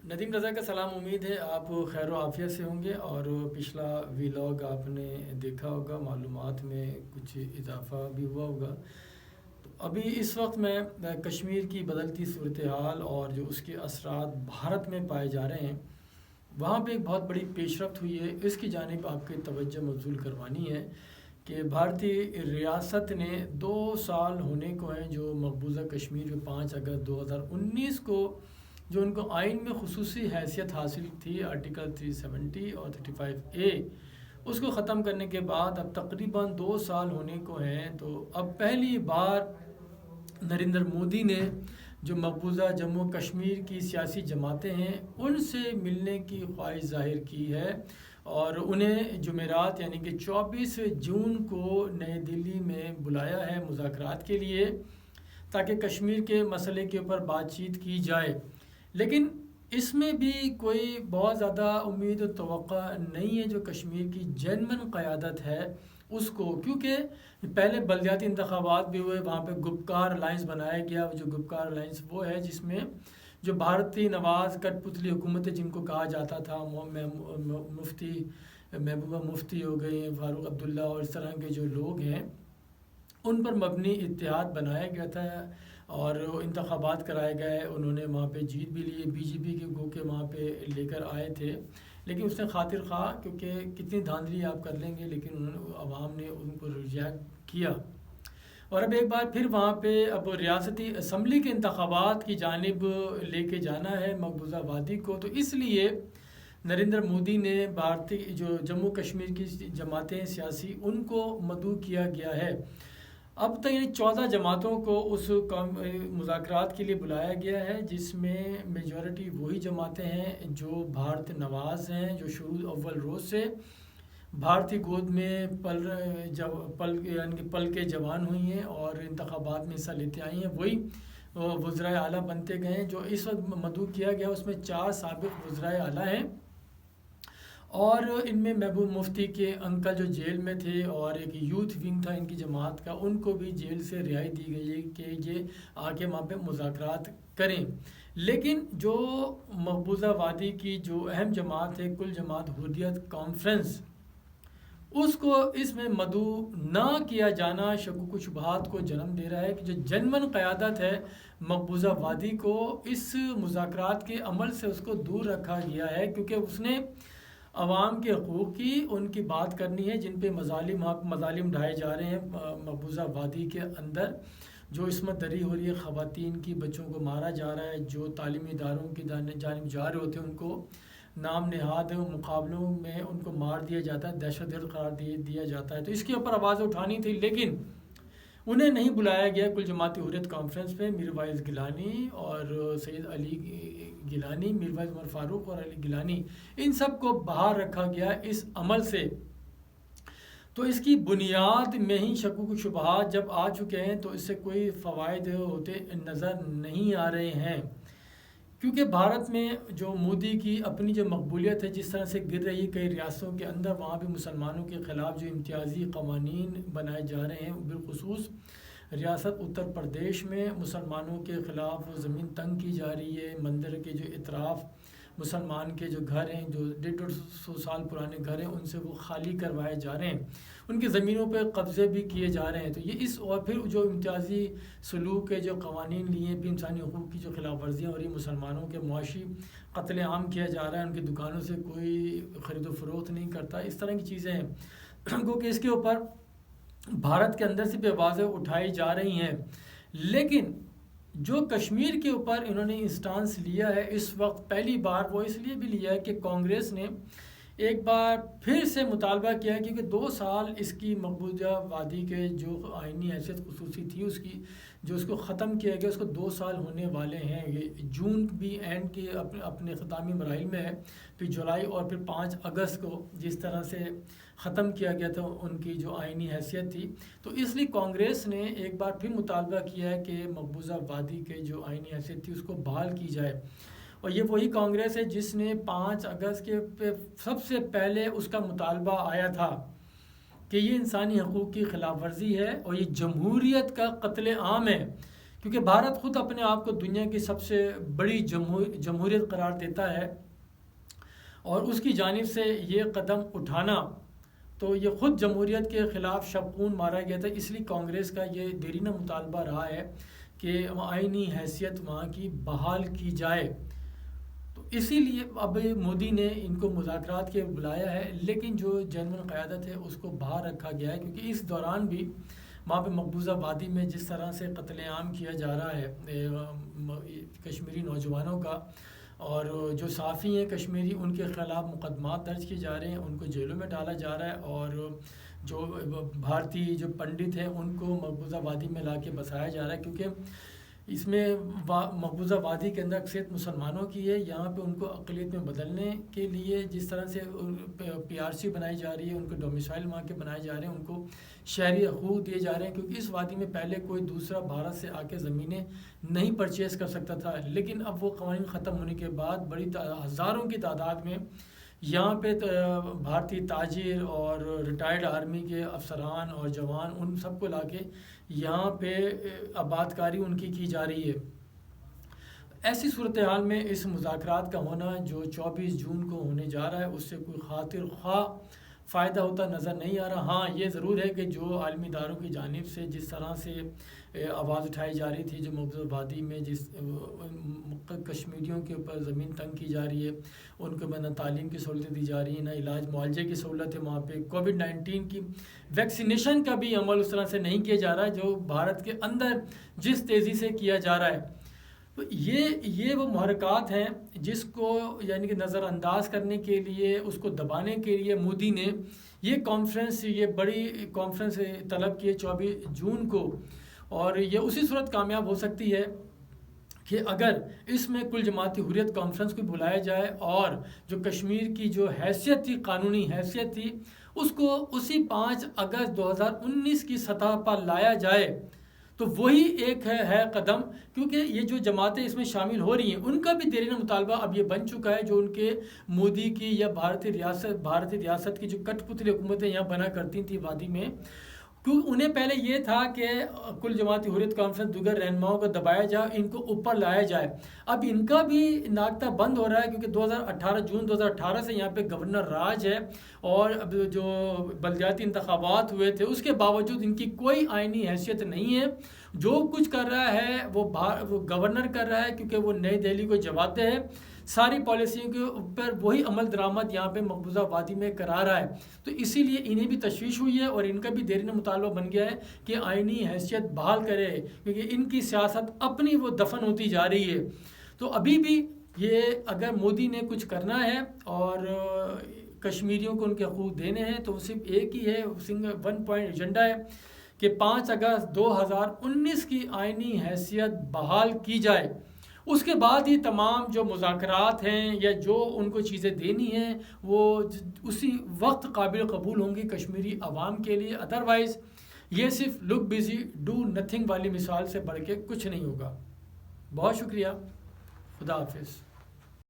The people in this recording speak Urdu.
ندیم رضا کا سلام، امید ہے آپ خیر و عافیت سے ہوں گے اور پچھلا ویلاگ آپ نے دیکھا ہوگا، معلومات میں کچھ اضافہ بھی ہوا ہوگا۔ تو ابھی اس وقت میں کشمیر کی بدلتی صورتحال اور جو اس کے اثرات بھارت میں پائے جا رہے ہیں، وہاں پہ ایک بہت بڑی پیش رفت ہوئی ہے، اس کی جانب آپ کی توجہ مبذول کروانی ہے کہ بھارتی ریاست نے 2 سال ہونے کو ہیں جو مقبوضہ کشمیر کے 5 اگست 2019 کو جو ان کو آئین میں خصوصی حیثیت حاصل تھی، آرٹیکل 370 اور 35A، اس کو ختم کرنے کے بعد اب تقریباً 2 سال ہونے کو ہیں۔ تو اب پہلی بار نریندر مودی نے جو مقبوضہ جموں کشمیر کی سیاسی جماعتیں ہیں ان سے ملنے کی خواہش ظاہر کی ہے اور انہیں جمعرات یعنی کہ 24 جون کو نئی دلی میں بلایا ہے مذاکرات کے لیے، تاکہ کشمیر کے مسئلے کے اوپر بات چیت کی جائے۔ لیکن اس میں بھی کوئی بہت زیادہ امید و توقع نہیں ہے جو کشمیر کی جینمن قیادت ہے اس کو، کیونکہ پہلے بلدیاتی انتخابات بھی ہوئے، وہاں پہ گپکار الائنس بنایا گیا۔ جو گپکار الائنس وہ ہے جس میں جو بھارتی نواز کٹ پتلی حکومتیں جن کو کہا جاتا تھا، مفتی محبوبہ مفتی ہو گئے، فاروق عبداللہ اور اس طرح کے جو لوگ ہیں، ان پر مبنی اتحاد بنایا گیا تھا اور انتخابات کرائے گئے۔ انہوں نے وہاں پہ جیت بھی لی، بی جے پی کے گو کے وہاں پہ لے کر آئے تھے، لیکن اس نے خاطر خواہ کیونکہ کتنی دھاندلی آپ کر لیں گے، لیکن انہوں نے عوام نے ان کو ریجیکٹ کیا۔ اور اب ایک بار پھر وہاں پہ اب ریاستی اسمبلی کے انتخابات کی جانب لے کے جانا ہے مقبوضہ وادی کو، تو اس لیے نریندر مودی نے بھارتی جو جموں کشمیر کی جماعتیں سیاسی ان کو مدعو کیا گیا ہے۔ اب تک یعنی 14 جماعتوں کو اس مذاکرات کے لیے بلایا گیا ہے، جس میں میجورٹی وہی جماعتیں ہیں جو بھارت نواز ہیں، جو شروع اول روز سے بھارتی گود میں یعنی کہ پل کے جوان ہوئی ہیں اور انتخابات میں حصہ لیتے آئی ہیں، وہی وزرائے اعلیٰ بنتے گئے ہیں۔ جو اس وقت مدعو کیا گیا اس میں 4 سابق وزرائے اعلیٰ ہیں، اور ان میں محبوب مفتی کے انکل جو جیل میں تھے اور ایک یوتھ ونگ تھا ان کی جماعت کا، ان کو بھی جیل سے رہائی دی گئی ہے کہ یہ آگے وہاں پہ مذاکرات کریں۔ لیکن جو مقبوضہ وادی کی جو اہم جماعت ہے کل جماعت حریت کانفرنس، اس کو اس میں مدعو نہ کیا جانا شکوک و شبہات کو جنم دے رہا ہے کہ جو جنمن قیادت ہے مقبوضہ وادی کو اس مذاکرات کے عمل سے اس کو دور رکھا گیا ہے، کیونکہ اس نے عوام کے حقوق کی ان کی بات کرنی ہے جن پہ مظالم ڈھائے جا رہے ہیں مقبوضہ وادی کے اندر، جو عصمت دری ہو رہی ہے خواتین کی، بچوں کو مارا جا رہا ہے، جو تعلیمی اداروں کی جانب جا رہے ہوتے ہیں ان کو نام نہاد مقابلوں میں ان کو مار دیا جاتا ہے، دہشت گرد قرار دیا جاتا ہے۔ تو اس کے اوپر آواز اٹھانی تھی، لیکن انہیں نہیں بلایا گیا کل جماعتی حریت کانفرنس پہ۔ میر وائز گیلانی اور سید علی گیلانی، میر وائز عمر فاروق اور علی گیلانی، ان سب کو باہر رکھا گیا اس عمل سے۔ تو اس کی بنیاد میں ہی شکوک و شبہات جب آ چکے ہیں تو اس سے کوئی فوائد ہوتے نظر نہیں آ رہے ہیں، کیونکہ بھارت میں جو مودی کی اپنی جو مقبولیت ہے جس طرح سے گر رہی ہے کئی ریاستوں کے اندر، وہاں بھی مسلمانوں کے خلاف جو امتیازی قوانین بنائے جا رہے ہیں، بالخصوص ریاست اتر پردیش میں مسلمانوں کے خلاف زمین تنگ کی جا رہی ہے، مندر کے جو اطراف مسلمان کے جو گھر ہیں، جو 150 سال پرانے گھر ہیں، ان سے وہ خالی کروائے جا رہے ہیں، ان کی زمینوں پہ قبضے بھی کیے جا رہے ہیں۔ تو یہ اس اور پھر جو امتیازی سلوک کے جو قوانین لیے بھی انسانی حقوق کی جو خلاف ورزیاں ہو رہی ہیں، مسلمانوں کے معاشی قتل عام کیا جا رہا ہے، ان کی دکانوں سے کوئی خرید و فروخت نہیں کرتا، اس طرح کی چیزیں ہیں کیونکہ اس کے اوپر بھارت کے اندر سے بھی آوازیں اٹھائی جا رہی ہیں۔ لیکن جو کشمیر کے اوپر انہوں نے انسٹانس لیا ہے اس وقت پہلی بار، وہ اس لیے بھی لیا ہے کہ کانگریس نے ایک بار پھر سے مطالبہ کیا ہے، کیونکہ 2 سال اس کی مقبوضہ وادی کے جو آئینی حیثیت خصوصی تھی اس کی جو اس کو ختم کیا گیا، اس کو 2 سال ہونے والے ہیں۔ یہ جون بھی اینڈ کے اپنے اختتامی مراحل میں ہے، پھر جولائی اور پھر 5 اگست کو جس طرح سے ختم کیا گیا تھا ان کی جو آئینی حیثیت تھی۔ تو اس لیے کانگریس نے ایک بار پھر مطالبہ کیا ہے کہ مقبوضہ وادی کے جو آئینی حیثیت تھی اس کو بحال کی جائے، اور یہ وہی کانگریس ہے جس نے 5 اگست کے سب سے پہلے اس کا مطالبہ آیا تھا کہ یہ انسانی حقوق کی خلاف ورزی ہے اور یہ جمہوریت کا قتل عام ہے، کیونکہ بھارت خود اپنے آپ کو دنیا کی سب سے بڑی جمہوریت قرار دیتا ہے، اور اس کی جانب سے یہ قدم اٹھانا تو یہ خود جمہوریت کے خلاف شبخون مارا گیا تھا۔ اس لیے کانگریس کا یہ دیرینہ مطالبہ رہا ہے کہ آئینی حیثیت وہاں کی بحال کی جائے۔ تو اسی لیے اب مودی نے ان کو مذاکرات کے بلایا ہے، لیکن جو جنرل قیادت ہے اس کو باہر رکھا گیا ہے، کیونکہ اس دوران بھی وہاں پہ مقبوضہ وادی میں جس طرح سے قتل عام کیا جا رہا ہے کشمیری نوجوانوں کا، اور جو صحافی ہیں کشمیری ان کے خلاف مقدمات درج کیے جا رہے ہیں، ان کو جیلوں میں ڈالا جا رہا ہے، اور جو بھارتی جو پنڈت ہیں ان کو مقبوضہ وادی میں لا کے بسایا جا رہا ہے، کیونکہ اس میں مقبوضہ وادی کے اندر اکثریت مسلمانوں کی ہے۔ یہاں پہ ان کو اقلیت میں بدلنے کے لیے جس طرح سے PRC بنائی جا رہی ہے، ان کو ڈومیسائل وہاں کے بنائے جا رہے ہیں، ان کو شہری حقوق دیے جا رہے ہیں، کیونکہ اس وادی میں پہلے کوئی دوسرا بھارت سے آ کے زمینیں نہیں پرچیز کر سکتا تھا، لیکن اب وہ قوانین ختم ہونے کے بعد بڑی ہزاروں کی تعداد میں یہاں پہ بھارتی تاجر اور ریٹائرڈ آرمی کے افسران اور جوان ان سب کو لا کے یہاں پہ آباد کاری ان کی جا رہی ہے۔ ایسی صورتحال میں اس مذاکرات کا ہونا جو 24 جون کو ہونے جا رہا ہے اس سے کوئی خاطر خواہ فائدہ ہوتا نظر نہیں آ رہا۔ ہاں یہ ضرور ہے کہ جو عالمی اداروں کی جانب سے جس طرح سے آواز اٹھائی جا رہی تھی، جو مقبوضہ وادی میں جس کشمیریوں کے اوپر زمین تنگ کی جا رہی ہے، ان کو نہ تعلیم کی سہولتیں دی جا رہی ہیں، نہ علاج معالجے کی سہولت ہے، وہاں پہ کووڈ-19 کی ویکسینیشن کا بھی عمل اس طرح سے نہیں کیا جا رہا ہے جو بھارت کے اندر جس تیزی سے کیا جا رہا ہے۔ تو یہ وہ محرکات ہیں جس کو یعنی کہ نظر انداز کرنے کے لیے، اس کو دبانے کے لیے مودی نے یہ کانفرنس، یہ بڑی کانفرنس طلب کی ہے 24 جون کو، اور یہ اسی صورت کامیاب ہو سکتی ہے کہ اگر اس میں کل جماعتی حریت کانفرنس کو بلایا جائے اور جو کشمیر کی جو حیثیت تھی، قانونی حیثیت تھی، اس کو اسی 5 اگست 2019 کی سطح پر لایا جائے، تو وہی ایک ہے قدم، کیونکہ یہ جو جماعتیں اس میں شامل ہو رہی ہیں ان کا بھی دیرینہ مطالبہ اب یہ بن چکا ہے، جو ان کے مودی کی یا بھارتی ریاست کی جو کٹ پتلی حکومتیں یہاں بنا کرتی تھیں وادی میں، کیونکہ انہیں پہلے یہ تھا کہ کل جماعتی حریت کانفرنس دیگر رہنماؤں کو دبایا جائے، ان کو اوپر لایا جائے۔ اب ان کا بھی ناکتہ بند ہو رہا ہے، کیونکہ جون 2018 سے یہاں پہ گورنر راج ہے، اور اب جو بلدیاتی انتخابات ہوئے تھے اس کے باوجود ان کی کوئی آئینی حیثیت نہیں ہے۔ جو کچھ کر رہا ہے وہ گورنر کر رہا ہے، کیونکہ وہ نئی دہلی کو جواتے ہیں، ساری پالیسیوں کے اوپر وہی عمل درآمد یہاں پہ مقبوضہ وادی میں کرا رہا ہے۔ تو اسی لیے انہیں بھی تشویش ہوئی ہے، اور ان کا بھی دیرینہ مطالبہ بن گیا ہے کہ آئینی حیثیت بحال کرے، کیونکہ ان کی سیاست اپنی وہ دفن ہوتی جا رہی ہے۔ تو ابھی بھی یہ اگر مودی نے کچھ کرنا ہے اور کشمیریوں کو ان کے حقوق دینے ہیں تو صرف ایک ہی ہے، ون پوائنٹ ایجنڈا ہے کہ 5 اگست 2019 کی آئینی حیثیت بحال کی جائے۔ اس کے بعد ہی تمام جو مذاکرات ہیں یا جو ان کو چیزیں دینی ہیں وہ اسی وقت قابل قبول ہوں گی کشمیری عوام کے لیے، ادروائز یہ صرف لک بزی ڈو نتھنگ والی مثال سے بڑھ کے کچھ نہیں ہوگا۔ بہت شکریہ، خدا حافظ۔